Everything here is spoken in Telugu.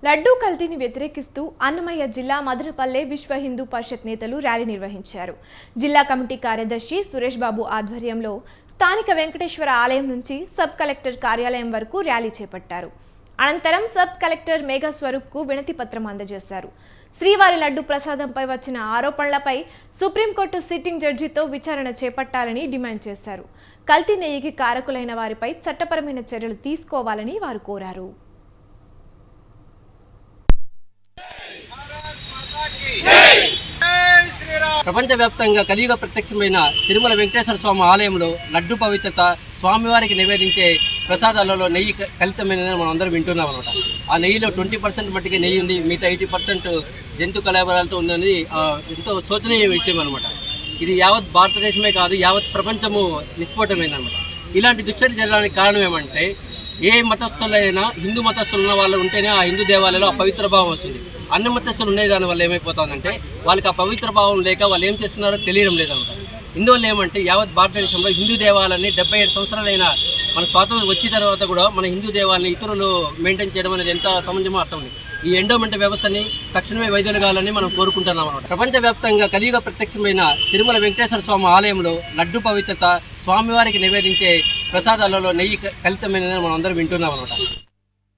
లడ్డూ కల్తీని వ్యతిరేకిస్తూ అన్నమయ్య జిల్లా మదనపల్లె విశ్వ హిందూ పరిషత్ నేతలు ర్యాలీ నిర్వహించారు. జిల్లా కమిటీ కార్యదర్శి సురేష్ బాబు ఆధ్వర్యంలో స్థానిక వెంకటేశ్వర ఆలయం నుంచి సబ్ కలెక్టర్ కార్యాలయం వరకు ర్యాలీ చేపట్టారు. అనంతరం సబ్ కలెక్టర్ మేఘా స్వరూప్కు వినతి పత్రం అందజేశారు. శ్రీవారి లడ్డు ప్రసాదంపై వచ్చిన ఆరోపణలపై సుప్రీంకోర్టు సిట్టింగ్ జడ్జితో విచారణ చేపట్టాలని డిమాండ్ చేశారు. కల్తీ నెయ్యికి కారకులైన వారిపై చట్టపరమైన చర్యలు తీసుకోవాలని వారు కోరారు. ప్రపంచవ్యాప్తంగా కలియుగ ప్రత్యక్షమైన తిరుమల వెంకటేశ్వర స్వామి ఆలయంలో లడ్డు పవిత్రత, స్వామివారికి నివేదించే ప్రసాదాలలో నెయ్యి కలితమైనదని మనం అందరూ వింటున్నాం అనమాట. ఆ నెయ్యిలో 20% మట్టికి నెయ్యి ఉంది, మిగతా 80% జంతు కళాబరాలతో ఉందని ఎంతో శోచనీయ విషయం అనమాట. ఇది యావత్ భారతదేశమే కాదు, యావత్ ప్రపంచము నిష్పోటమైందనమాట. ఇలాంటి దుశ్చర్య జరగడానికి కారణం ఏమంటే, ఏ మతస్థులైనా హిందూ మతస్థులు ఉన్న వాళ్ళు ఉంటేనే ఆ హిందూ దేవాలయంలో ఆ పవిత్ర భావం వస్తుంది. అన్ని మతస్థులు ఉండే దానివల్ల ఏమైపోతుందంటే వాళ్ళకి ఆ పవిత్ర భావం లేక వాళ్ళు ఏం చేస్తున్నారో తెలియడం లేదన్నమాట. ఇందువల్ల ఏమంటే యావత్ భారతదేశంలో హిందూ దేవాలయాన్ని 77 సంవత్సరాలైన మన స్వాతంత్రం వచ్చిన తర్వాత కూడా మన హిందూ దేవాలయాన్ని ఇతరులు మెయింటైన్ చేయడం అనేది ఎంత సమంజమో అర్థం ఉంది. ఈ ఎండోమెంట్ వ్యవస్థని తక్షణమే వైదొలగాలని మనం కోరుకుంటున్నాం అన్నమాట. ప్రపంచవ్యాప్తంగా కలియుగ ప్రత్యక్షమైన తిరుమల వెంకటేశ్వర స్వామి ఆలయంలో లడ్డు పవిత్రత, స్వామివారికి నివేదించే ప్రసాదాలలో నెయ్యి కలితమైనదని మనం అందరూ వింటున్నాం అన్నమాట.